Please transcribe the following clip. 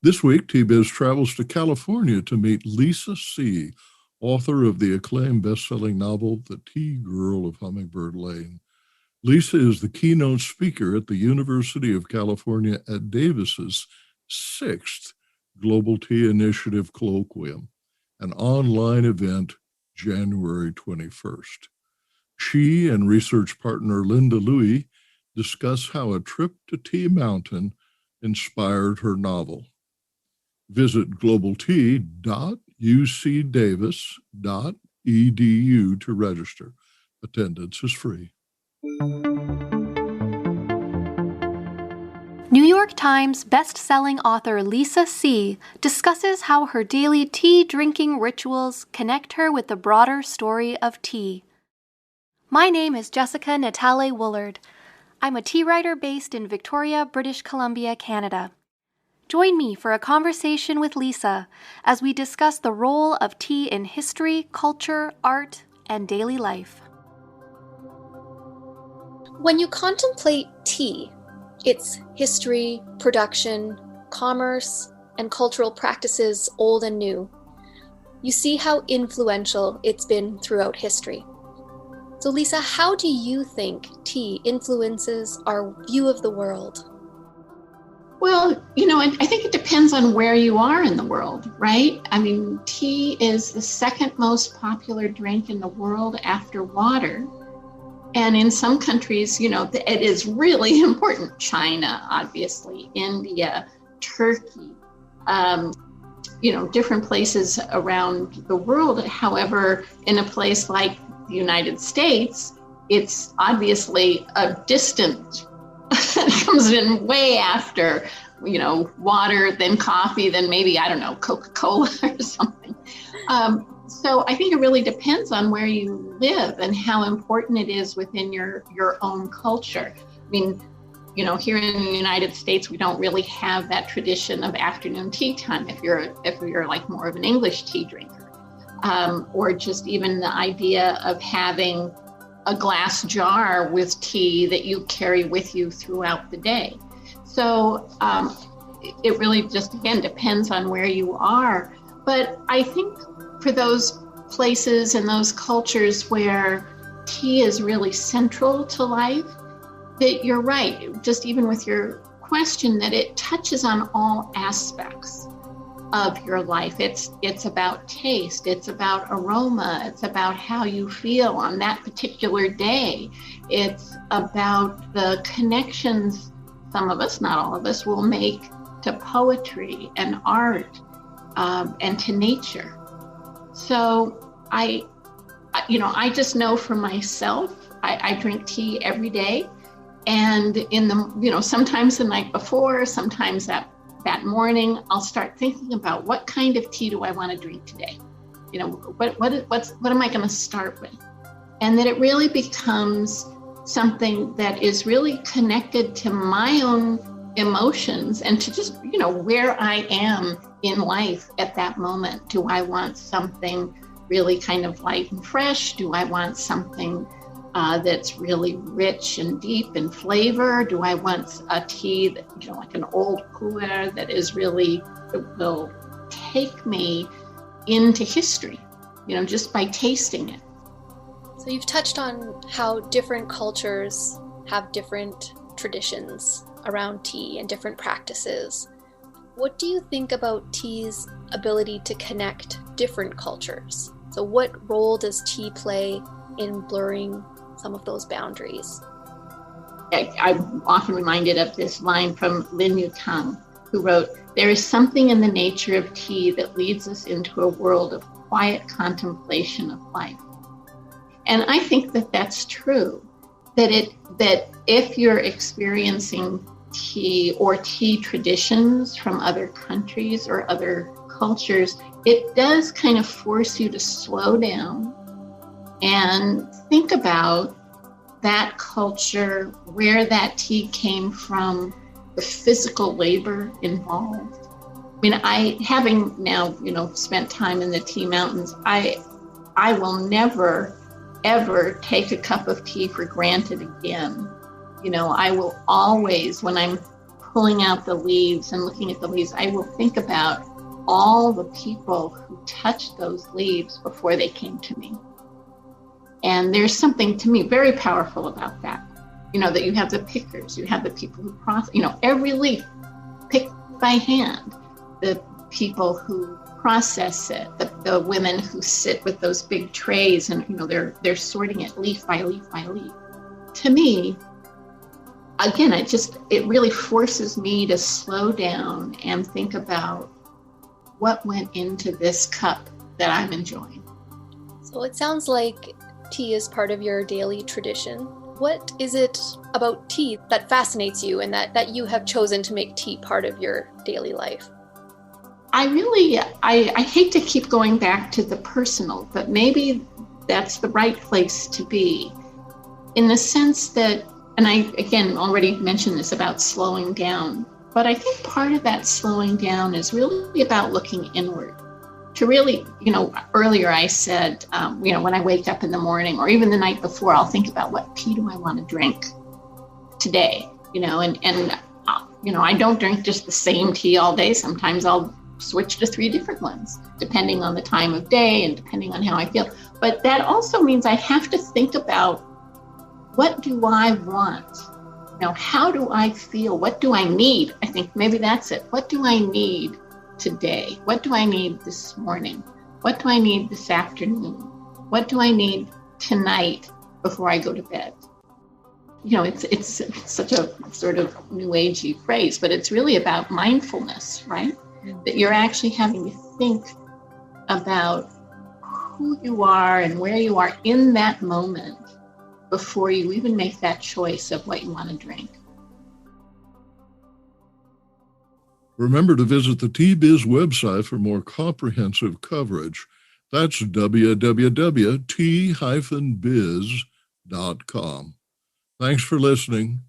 This week, T-Biz travels to California to meet Lisa C., author of the acclaimed best-selling novel, The Tea Girl of Hummingbird Lane. Lisa is the keynote speaker at the University of California at Davis's sixth Global Tea Initiative Colloquium, an online event January 21st. She and research partner Linda Louie discuss how a trip to Tea Mountain inspired her novel. Visit globaltea.ucdavis.edu to register. Attendance is free. New York Times best-selling author Lisa C. discusses how her daily tea drinking rituals connect her with the broader story of tea. My name is Jessica Natale Woolard. I'm a tea writer based in Victoria, British Columbia, Canada. Join me for a conversation with Lisa as we discuss the role of tea in history, culture, art, and daily life. When you contemplate tea, its history, production, commerce, and cultural practices, old and new, you see how influential it's been throughout history. So Lisa, how do you think tea influences our view of the world? Well, I think it depends on where you are in the world, right? I mean, tea is the second most popular drink in the world after water. And in some countries, it is really important. China, obviously, India, Turkey, different places around the world. However, in a place like the United States, it's obviously a distant, it comes in way after, water, then coffee, then maybe, Coca-Cola or something. So I think it really depends on where you live and how important it is within your own culture. I mean, here in the United States, we don't really have that tradition of afternoon tea time if you're like more of an English tea drinker, or just even the idea of having a glass jar with tea that you carry with you throughout the day. So it really just, again, depends on where you are. But I think for those places and those cultures where tea is really central to life, that you're right, just even with your question, that it touches on all aspects of your life. It's about taste, it's about aroma, it's about how you feel on that particular day. It's about the connections some of us, not all of us, will make to poetry and art, and to nature. So I just know for myself, I drink tea every day, and in the, sometimes the night before, sometimes that morning, I'll start thinking about what kind of tea do I want to drink today? What am I going to start with? And that it really becomes something that is really connected to my own emotions and to just, where I am in life at that moment. Do I want something really kind of light and fresh? Do I want something that's really rich and deep in flavor? Do I want a tea that, like an old pu'er that is really, it will take me into history, just by tasting it. So you've touched on how different cultures have different traditions around tea and different practices. What do you think about tea's ability to connect different cultures? So what role does tea play in blurring some of those boundaries? I'm often reminded of this line from Lin Yutang, who wrote, "There is something in the nature of tea that leads us into a world of quiet contemplation of life." And I think that that's true, that if you're experiencing tea or tea traditions from other countries or other cultures, it does kind of force you to slow down and think about that culture, where that tea came from, the physical labor involved. I mean, having now, spent time in the tea mountains, I will never, ever take a cup of tea for granted again. I will always, when I'm pulling out the leaves and looking at the leaves, I will think about all the people who touched those leaves before they came to me. And there's something to me very powerful about that. That you have the pickers, you have the people who process, every leaf picked by hand, the people who process it, the women who sit with those big trays and, they're sorting it leaf by leaf by leaf. To me, again, it really forces me to slow down and think about what went into this cup that I'm enjoying. So it sounds like tea is part of your daily tradition. What is it about tea that fascinates you and that you have chosen to make tea part of your daily life? I hate to keep going back to the personal, but maybe that's the right place to be, in the sense that, and I, again, already mentioned this about slowing down, but I think part of that slowing down is really about looking inward. To really, earlier I said, when I wake up in the morning or even the night before, I'll think about what tea do I want to drink today, and I don't drink just the same tea all day. Sometimes I'll switch to 3 different ones, depending on the time of day and depending on how I feel. But that also means I have to think about, what do I want? How do I feel? What do I need? I think maybe that's it. What do I need today? What do I need this morning? What do I need this afternoon? What do I need tonight before I go to bed? It's such a sort of new agey phrase, but it's really about mindfulness, right? That you're actually having to think about who you are and where you are in that moment before you even make that choice of what you want to drink. Remember to visit the T-Biz website for more comprehensive coverage. That's www.t-biz.com. Thanks for listening.